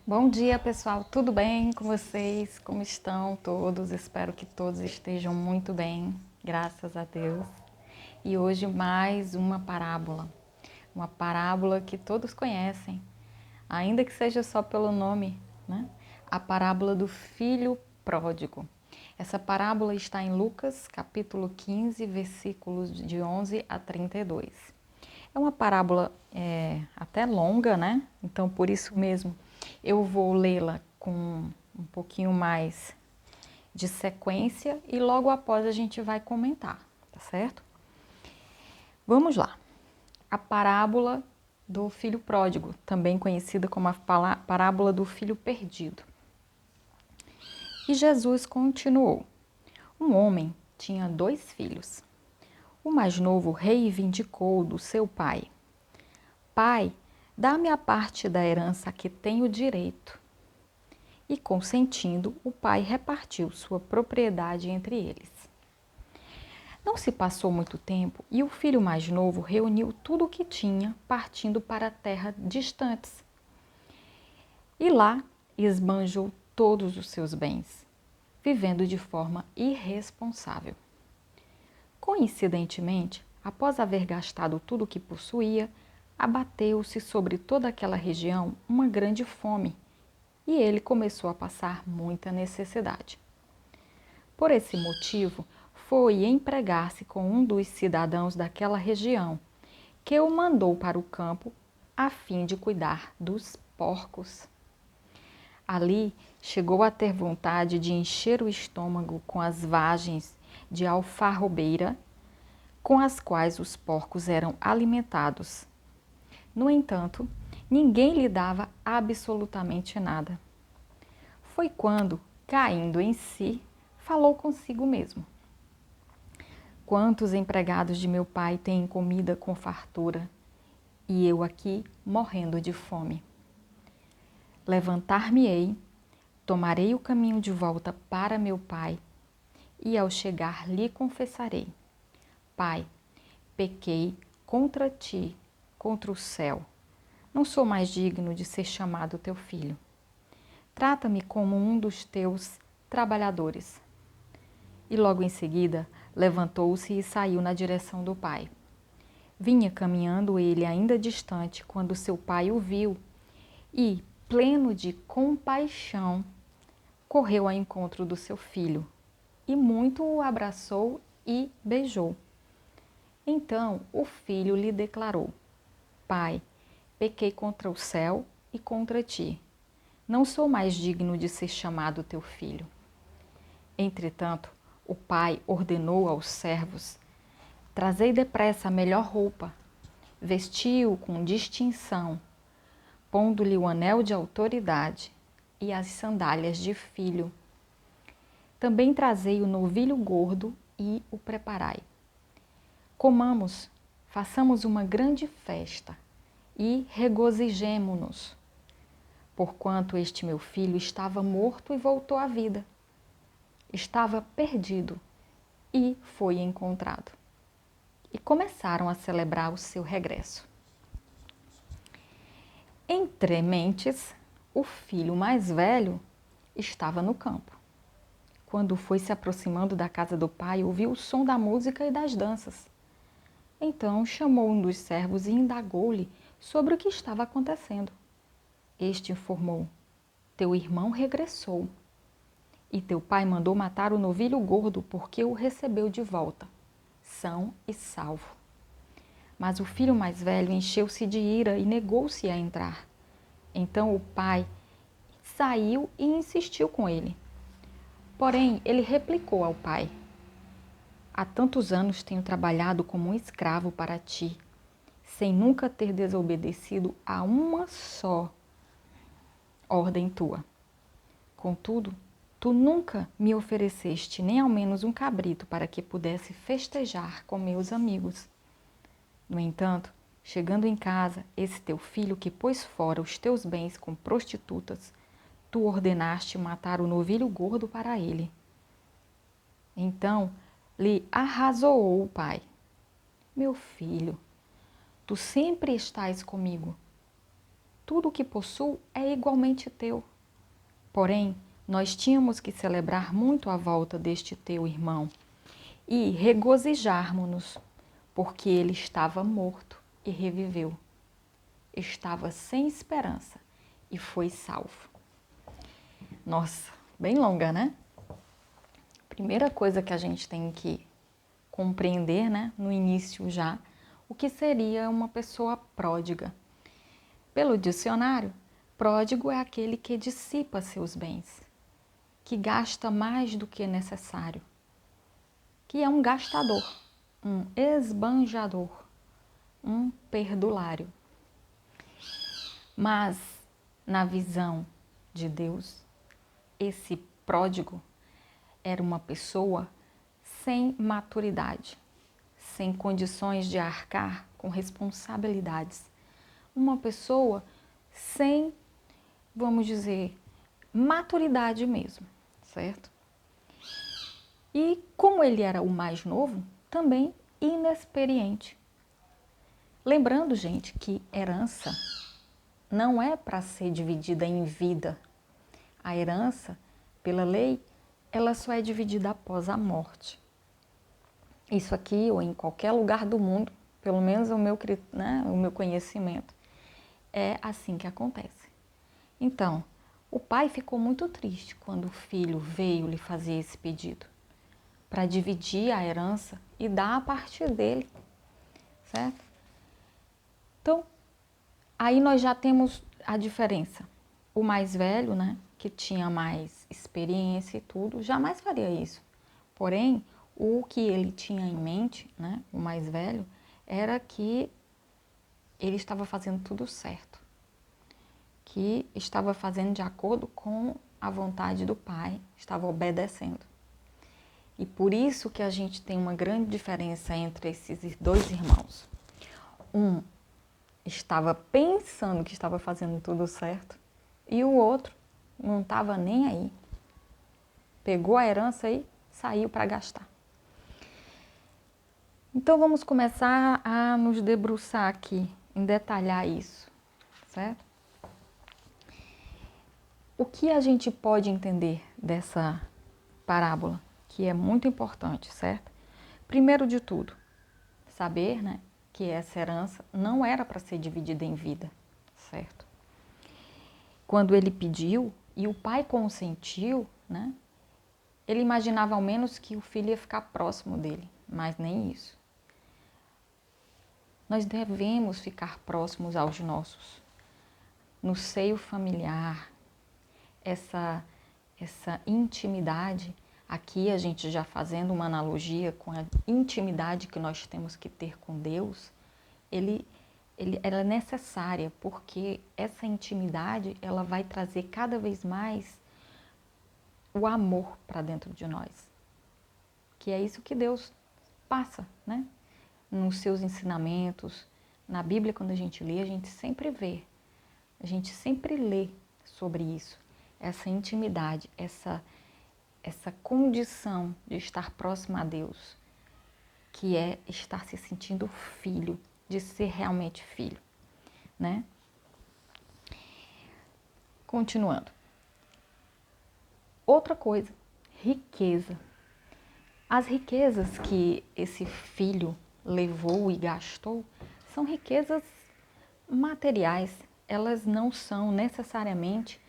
Bom dia, pessoal. Tudo bem com vocês? Como estão todos? Espero que todos estejam muito bem, graças a Deus. E hoje mais uma parábola que todos conhecem, ainda que seja só pelo nome, né? A parábola do filho pródigo. Essa parábola está em Lucas, capítulo 15, versículos de 11 a 32. É uma parábola até longa, né? Então, por isso mesmo, eu vou lê-la com um pouquinho mais de sequência e logo após a gente vai comentar, tá certo? Vamos lá. A parábola do filho pródigo, também conhecida como a parábola do filho perdido. E Jesus continuou. Um homem tinha 2 filhos. O mais novo reivindicou do seu pai: Pai, dá-me a parte da herança a que tenho direito. E, consentindo, o pai repartiu sua propriedade entre eles. Não se passou muito tempo e o filho mais novo reuniu tudo o que tinha, partindo para terras distantes. E lá esbanjou todos os seus bens, vivendo de forma irresponsável. Coincidentemente, após haver gastado tudo o que possuía, abateu-se sobre toda aquela região uma grande fome e ele começou a passar muita necessidade. Por esse motivo, foi empregar-se com um dos cidadãos daquela região, que o mandou para o campo a fim de cuidar dos porcos. Ali chegou a ter vontade de encher o estômago com as vagens de alfarrobeira com as quais os porcos eram alimentados. No entanto, ninguém lhe dava absolutamente nada. Foi quando, caindo em si, falou consigo mesmo. Quantos empregados de meu pai têm comida com fartura, e eu aqui morrendo de fome? Levantar-me-ei, tomarei o caminho de volta para meu pai, e ao chegar lhe confessarei: Pai, pequei contra ti, contra o céu. Não sou mais digno de ser chamado teu filho. Trata-me como um dos teus trabalhadores. E logo em seguida levantou-se e saiu na direção do pai. Vinha caminhando ele ainda distante quando seu pai o viu e, pleno de compaixão, correu ao encontro do seu filho e muito o abraçou e beijou. Então o filho lhe declarou: Pai, pequei contra o céu e contra ti. Não sou mais digno de ser chamado teu filho. Entretanto, o pai ordenou aos servos: Trazei depressa a melhor roupa, vestiu-o com distinção, pondo-lhe o anel de autoridade e as sandálias de filho. Também trazei o novilho gordo e o preparai. Comamos, façamos uma grande festa e regozijemo-nos, porquanto este meu filho estava morto e voltou à vida. Estava perdido e foi encontrado. E começaram a celebrar o seu regresso. Entre mentes, o filho mais velho estava no campo. Quando foi se aproximando da casa do pai, ouviu o som da música e das danças. Então chamou um dos servos e indagou-lhe sobre o que estava acontecendo. Este informou: Teu irmão regressou, e teu pai mandou matar o novilho gordo porque o recebeu de volta, são e salvo. Mas o filho mais velho encheu-se de ira e negou-se a entrar. Então o pai saiu e insistiu com ele. Porém, ele replicou ao pai: Há tantos anos tenho trabalhado como um escravo para ti, sem nunca ter desobedecido a uma só ordem tua. Contudo, tu nunca me ofereceste nem ao menos um cabrito para que pudesse festejar com meus amigos. No entanto, chegando em casa, esse teu filho que pôs fora os teus bens com prostitutas, tu ordenaste matar o novilho gordo para ele. Então lhe arrazoou o pai: Meu filho, tu sempre estás comigo, tudo o que possuo é igualmente teu. Porém, nós tínhamos que celebrar muito a volta deste teu irmão e regozijarmos-nos, porque ele estava morto e reviveu. Estava sem esperança e foi salvo. Nossa, bem longa, né? Primeira coisa que a gente tem que compreender, né, no início já, o que seria uma pessoa pródiga. Pelo dicionário, pródigo é aquele que dissipa seus bens, que gasta mais do que necessário, que é um gastador, um esbanjador, um perdulário. Mas, na visão de Deus, esse pródigo era uma pessoa sem maturidade, sem condições de arcar com responsabilidades. Uma pessoa sem, vamos dizer, maturidade mesmo, certo? E como ele era o mais novo, também inexperiente. Lembrando, gente, que herança não é para ser dividida em vida. A herança, pela lei, ela só é dividida após a morte. Isso aqui, ou em qualquer lugar do mundo, pelo menos o meu conhecimento, é assim que acontece. Então, o pai ficou muito triste quando o filho veio lhe fazer esse pedido, para dividir a herança e dar a parte dele, certo? Então, aí nós já temos a diferença. O mais velho, né, que tinha mais experiência e tudo, jamais faria isso. Porém, o que ele tinha em mente, né, o mais velho, era que ele estava fazendo tudo certo, que estava fazendo de acordo com a vontade do pai, estava obedecendo. E por isso que a gente tem uma grande diferença entre esses dois irmãos. Um estava pensando que estava fazendo tudo certo e o outro não estava nem aí. Pegou a herança e saiu para gastar. Então vamos começar a nos debruçar aqui em detalhar isso, certo? O que a gente pode entender dessa parábola, que é muito importante, certo? Primeiro de tudo, saber, né, que essa herança não era para ser dividida em vida, certo? Quando ele pediu e o pai consentiu, né, ele imaginava ao menos que o filho ia ficar próximo dele, mas nem isso. Nós devemos ficar próximos aos nossos, no seio familiar, essa intimidade. Aqui a gente já fazendo uma analogia com a intimidade que nós temos que ter com Deus, ela é necessária, porque essa intimidade ela vai trazer cada vez mais o amor para dentro de nós, que é isso que Deus passa, né? Nos seus ensinamentos, na Bíblia, quando a gente lê, a gente sempre vê, a gente sempre lê sobre isso, essa intimidade, essa condição de estar próximo a Deus, que é estar se sentindo filho, de ser realmente filho, né? Continuando. Outra coisa, riqueza. As riquezas que esse filho levou e gastou são riquezas materiais. Elas não são necessariamente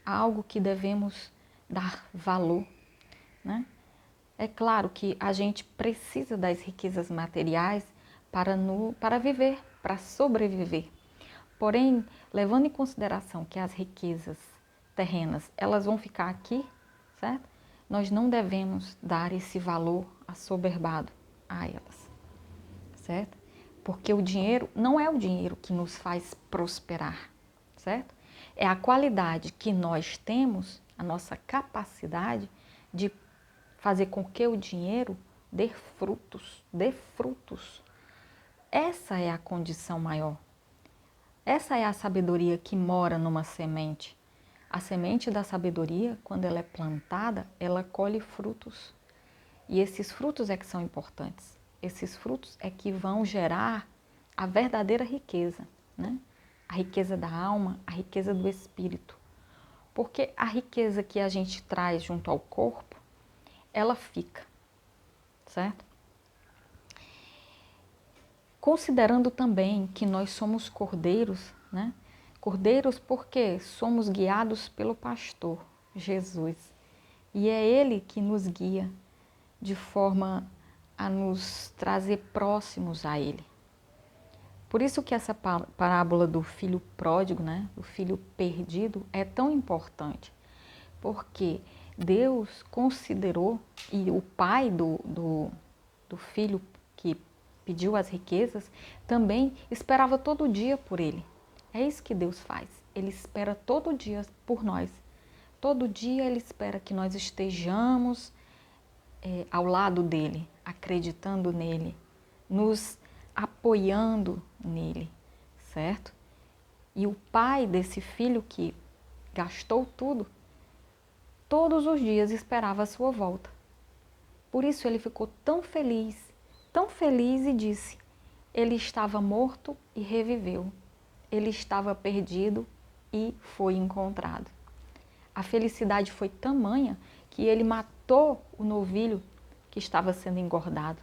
algo que devemos dar valor, né? É claro que a gente precisa das riquezas materiais para viver, para sobreviver. Porém, levando em consideração que as riquezas terrenas, elas vão ficar aqui, certo? Nós não devemos dar esse valor assoberbado a elas, certo? Porque o dinheiro não é o dinheiro que nos faz prosperar, certo? É a qualidade que nós temos, a nossa capacidade de fazer com que o dinheiro dê frutos, dê frutos. Essa é a condição maior. Essa é a sabedoria que mora numa semente. A semente da sabedoria, quando ela é plantada, ela colhe frutos. E esses frutos é que são importantes. Esses frutos é que vão gerar a verdadeira riqueza, né? a riqueza da alma, a riqueza do espírito. Porque a riqueza que a gente traz junto ao corpo, ela fica, certo? Considerando também que nós somos cordeiros, né? Cordeiros porque somos guiados pelo pastor, Jesus. E é Ele que nos guia de forma a nos trazer próximos a Ele. Por isso que essa parábola do filho pródigo, né, do filho perdido, é tão importante. Porque Deus considerou, e o pai do filho que pediu as riquezas, também esperava todo dia por ele. É isso que Deus faz. Ele espera todo dia por nós. Todo dia Ele espera que nós estejamos ao lado dEle, acreditando nele, nos apoiando nele, certo? E o pai desse filho que gastou tudo, todos os dias esperava a sua volta. Por isso ele ficou tão feliz e disse: ele estava morto e reviveu. Ele estava perdido e foi encontrado. A felicidade foi tamanha que ele matou o novilho que estava sendo engordado,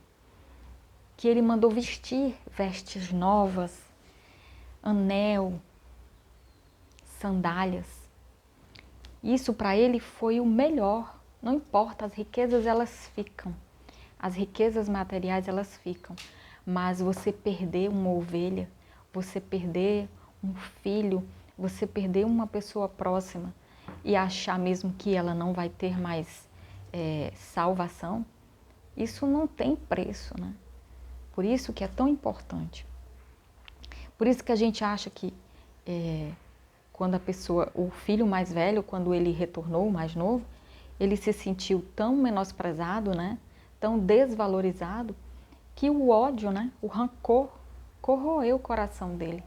que ele mandou vestir vestes novas, anel, sandálias. Isso para ele foi o melhor. Não importa, as riquezas elas ficam. As riquezas materiais elas ficam. Mas você perder uma ovelha, você perder um filho, você perder uma pessoa próxima e achar mesmo que ela não vai ter mais salvação, isso não tem preço, né? Por isso que é tão importante. Por isso que a gente acha que quando o filho mais velho, quando ele retornou, o mais novo, ele se sentiu tão menosprezado, né? Tão desvalorizado, que o ódio, né? O rancor, corroeu o coração dele.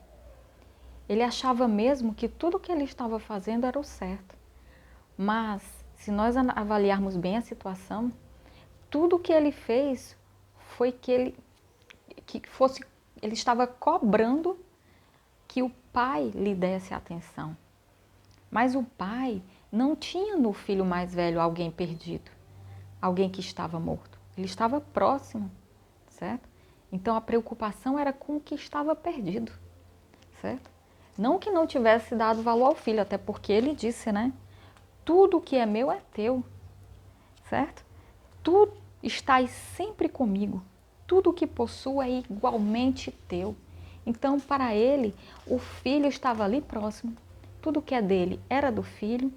Ele achava mesmo que tudo que ele estava fazendo era o certo. Mas, se nós avaliarmos bem a situação, tudo que ele fez foi que ele estava cobrando que o pai lhe desse atenção. Mas o pai não tinha no filho mais velho alguém perdido, alguém que estava morto. Ele estava próximo, certo? Então a preocupação era com o que estava perdido, certo? Não que não tivesse dado valor ao filho, até porque ele disse, né? Tudo que é meu é teu, certo? Tu estás sempre comigo. Tudo que possuo é igualmente teu. Então, para ele, o filho estava ali próximo. Tudo que é dele era do filho.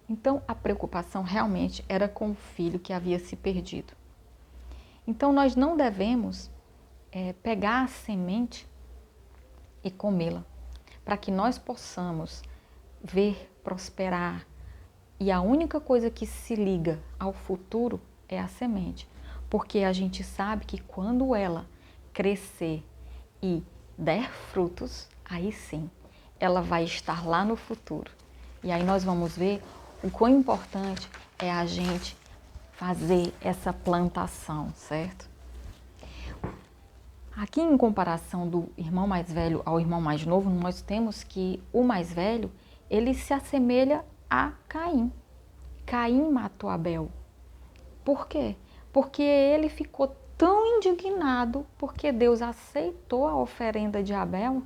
Então, a preocupação realmente era com o filho que havia se perdido. Então, nós não devemos pegar a semente e comê-la, para que nós possamos ver prosperar. E a única coisa que se liga ao futuro é a semente, porque a gente sabe que quando ela crescer e der frutos, aí sim, ela vai estar lá no futuro. E aí nós vamos ver o quão importante é a gente fazer essa plantação, certo? Aqui, em comparação do irmão mais velho ao irmão mais novo, nós temos que o mais velho, ele se assemelha a Caim. Caim matou Abel. Por quê? Porque ele ficou tão indignado porque Deus aceitou a oferenda de Abel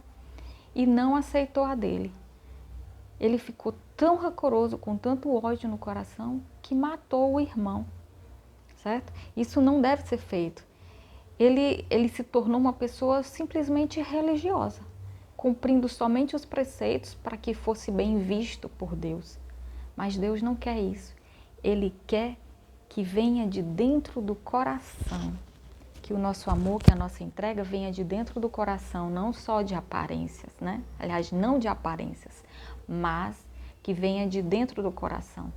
e não aceitou a dele. Ele ficou tão rancoroso, com tanto ódio no coração, que matou o irmão, certo? Isso não deve ser feito. Ele se tornou uma pessoa simplesmente religiosa, cumprindo somente os preceitos para que fosse bem visto por Deus. Mas Deus não quer isso. Ele quer que venha de dentro do coração, que o nosso amor, que a nossa entrega venha de dentro do coração, não só de aparências, né? Aliás, não de aparências, mas que venha de dentro do coração,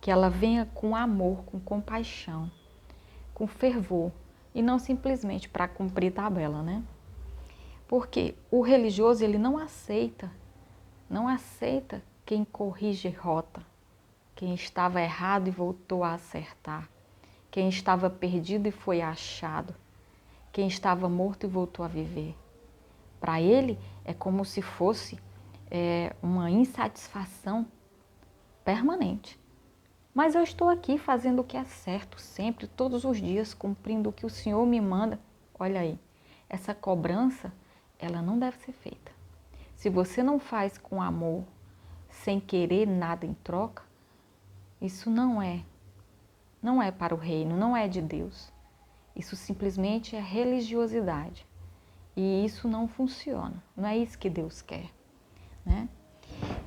que ela venha com amor, com compaixão, com fervor, e não simplesmente para cumprir tabela, né? Porque o religioso, ele não aceita quem corrige rota, quem estava errado e voltou a acertar, quem estava perdido e foi achado, quem estava morto e voltou a viver. Para ele É como se fosse uma insatisfação permanente. Mas eu estou aqui fazendo o que é certo sempre, todos os dias, cumprindo o que o Senhor me manda. Olha aí, essa cobrança, ela não deve ser feita. Se você não faz com amor, sem querer nada em troca, isso não é para o reino, não é de Deus. Isso simplesmente é religiosidade. E isso não funciona, não é isso que Deus quer, né?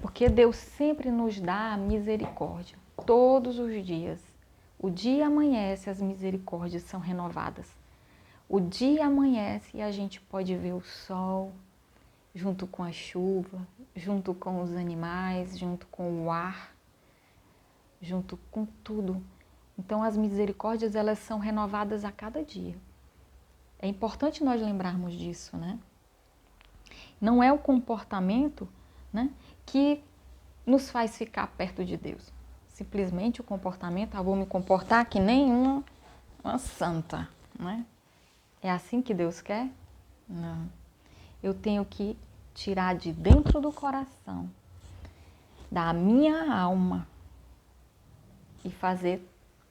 Porque Deus sempre nos dá a misericórdia, todos os dias. O dia amanhece, as misericórdias são renovadas. O dia amanhece e a gente pode ver o sol, junto com a chuva, junto com os animais, junto com o ar, junto com tudo. Então as misericórdias, elas são renovadas a cada dia. É importante nós lembrarmos disso, né? Não é o comportamento, né, que nos faz ficar perto de Deus. Simplesmente o comportamento, vou me comportar que nem uma santa, né? É assim que Deus quer? Não. Eu tenho que tirar de dentro do coração, da minha alma, e fazer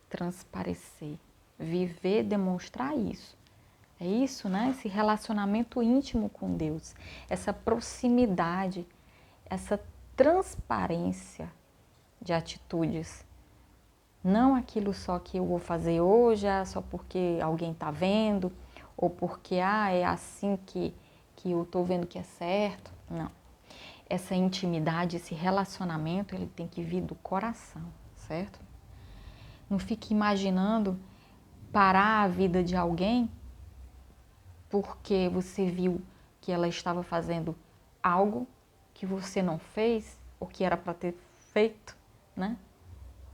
transparecer, viver, demonstrar isso. É isso, né? Esse relacionamento íntimo com Deus, essa proximidade, essa transparência de atitudes. Não aquilo só que eu vou fazer hoje, só porque alguém está vendo, ou porque é assim que eu estou vendo que é certo. Não. Essa intimidade, esse relacionamento, ele tem que vir do coração, certo? Não fique imaginando parar a vida de alguém porque você viu que ela estava fazendo algo que você não fez ou que era para ter feito, né?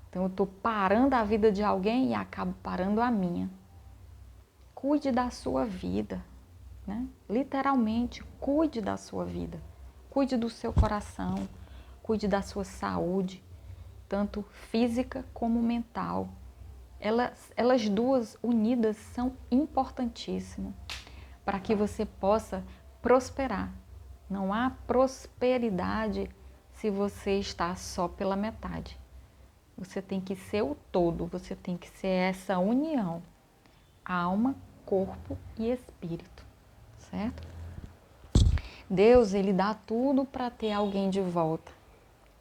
Então eu estou parando a vida de alguém e acabo parando a minha. Cuide da sua vida, né? Literalmente, cuide da sua vida. Cuide do seu coração, cuide da sua saúde, tanto física como mental. Elas duas unidas são importantíssimas para que você possa prosperar. Não há prosperidade se você está só pela metade. Você tem que ser o todo, você tem que ser essa união, alma, corpo e espírito, certo? Deus, ele dá tudo para ter alguém de volta,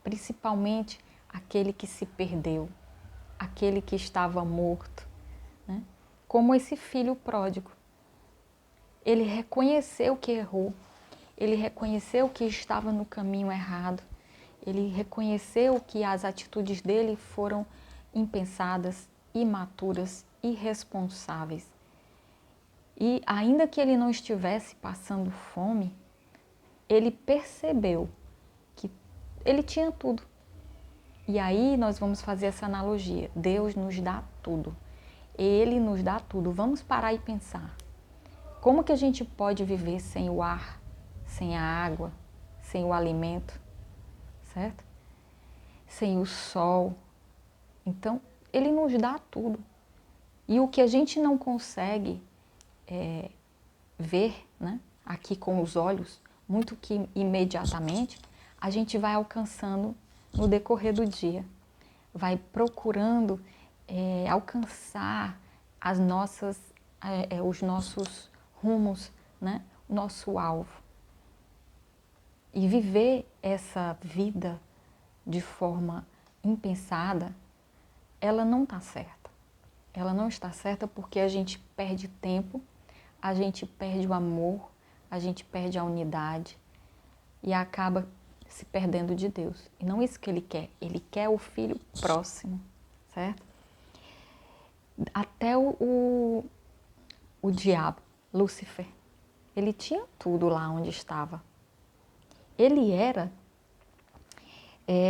principalmente aquele que se perdeu, aquele que estava morto, né? Como esse filho pródigo. Ele reconheceu que errou, ele reconheceu que estava no caminho errado, ele reconheceu que as atitudes dele foram impensadas, imaturas, irresponsáveis. E ainda que ele não estivesse passando fome, ele percebeu que ele tinha tudo. E aí nós vamos fazer essa analogia. Deus nos dá tudo. Ele nos dá tudo. Vamos parar e pensar. Como que a gente pode viver sem o ar, sem a água, sem o alimento, certo? Sem o sol. Então, ele nos dá tudo. E o que a gente não consegue ver, né, aqui com os olhos, muito que imediatamente, a gente vai alcançando no decorrer do dia. Vai procurando alcançar os nossos rumos, né? Nosso alvo. E viver essa vida de forma impensada, ela não está certa. Ela não está certa porque a gente perde tempo, a gente perde o amor, a gente perde a unidade e acaba se perdendo de Deus. E não isso que ele quer o filho próximo, certo? Até o diabo, Lúcifer, ele tinha tudo lá onde estava. Ele era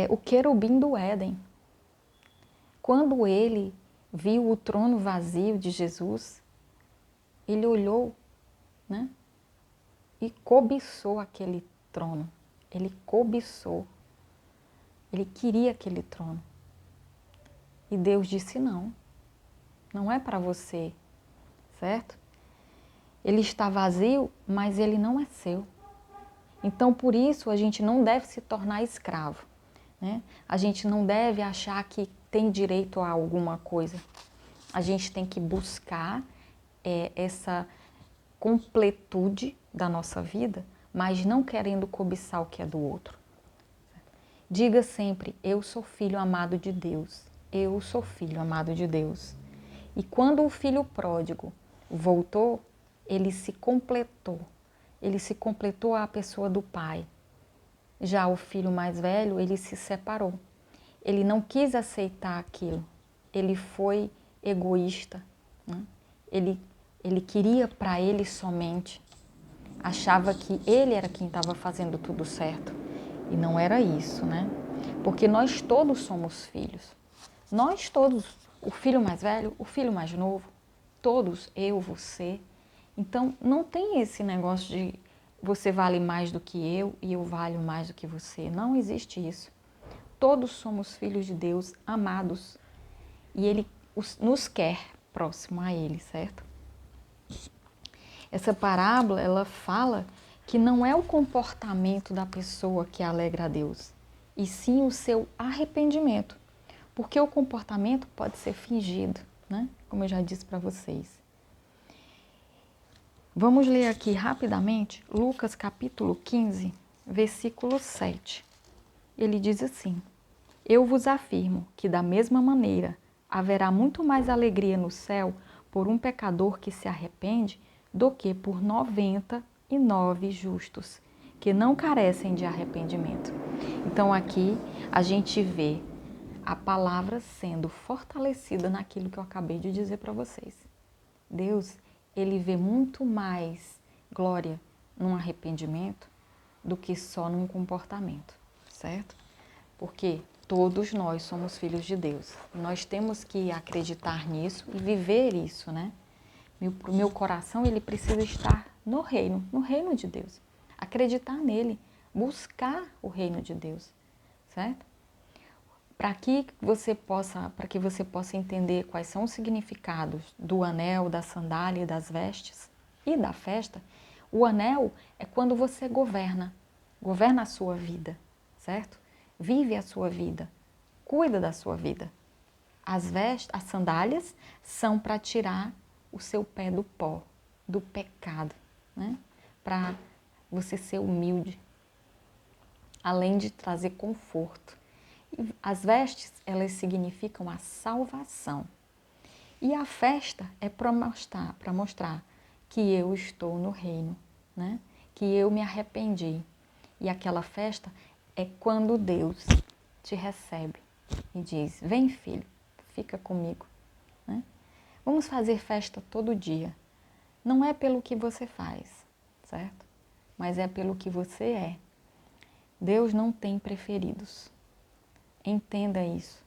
o querubim do Éden. Quando ele viu o trono vazio de Jesus, ele olhou, né, e cobiçou aquele trono. Ele cobiçou. Ele queria aquele trono. E Deus disse não. Não é para você, certo? Ele está vazio, mas ele não é seu. Então, por isso, a gente não deve se tornar escravo, né? A gente não deve achar que tem direito a alguma coisa. A gente tem que buscar essa completude da nossa vida, mas não querendo cobiçar o que é do outro. Diga sempre, eu sou filho amado de Deus. Eu sou filho amado de Deus. E quando o filho pródigo voltou, ele se completou. Ele se completou à pessoa do pai. Já o filho mais velho, ele se separou. Ele não quis aceitar aquilo. Ele foi egoísta, né? Ele queria para ele somente. Achava que ele era quem estava fazendo tudo certo. E não era isso, né? Porque nós todos somos filhos. Nós todos, o filho mais velho, o filho mais novo, todos, eu, você. Então, não tem esse negócio de você vale mais do que eu e eu valho mais do que você. Não existe isso. Todos somos filhos de Deus, amados. E Ele nos quer próximo a Ele, certo? Essa parábola, ela fala que não é o comportamento da pessoa que alegra a Deus, e sim o seu arrependimento. Porque o comportamento pode ser fingido, né? Como eu já disse para vocês. Vamos ler aqui rapidamente Lucas capítulo 15, versículo 7. Ele diz assim: Eu vos afirmo que da mesma maneira haverá muito mais alegria no céu por um pecador que se arrepende do que por 99 justos, que não carecem de arrependimento. Então aqui a gente vê a palavra sendo fortalecida naquilo que eu acabei de dizer para vocês. Deus, Ele vê muito mais glória num arrependimento do que só num comportamento, certo? Porque todos nós somos filhos de Deus. Nós temos que acreditar nisso e viver isso, né? Meu coração, ele precisa estar no reino de Deus. Acreditar nele, buscar o reino de Deus, certo? Para que você possa entender quais são os significados do anel, da sandália, das vestes e da festa, o anel é quando você governa a sua vida, certo? Vive a sua vida, cuida da sua vida. As sandálias são para tirar o seu pé do pó, do pecado, né? Para você ser humilde, além de trazer conforto. E as vestes, elas significam a salvação. E a festa é para mostrar que eu estou no reino, né? Que eu me arrependi. E aquela festa é quando Deus te recebe e diz, vem filho, fica comigo, né? Vamos fazer festa todo dia. Não é pelo que você faz, certo? Mas é pelo que você é. Deus não tem preferidos. Entenda isso.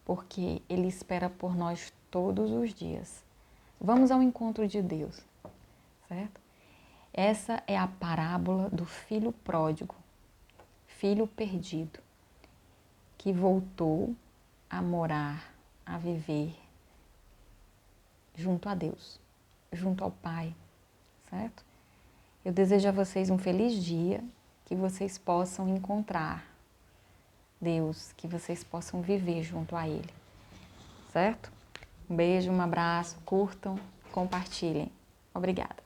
Porque Ele espera por nós todos os dias. Vamos ao encontro de Deus, certo? Essa é a parábola do filho pródigo, filho perdido, que voltou a morar, a viver junto a Deus, junto ao Pai, certo? Eu desejo a vocês um feliz dia, que vocês possam encontrar Deus, que vocês possam viver junto a Ele, certo? Um beijo, um abraço, curtam, compartilhem. Obrigada.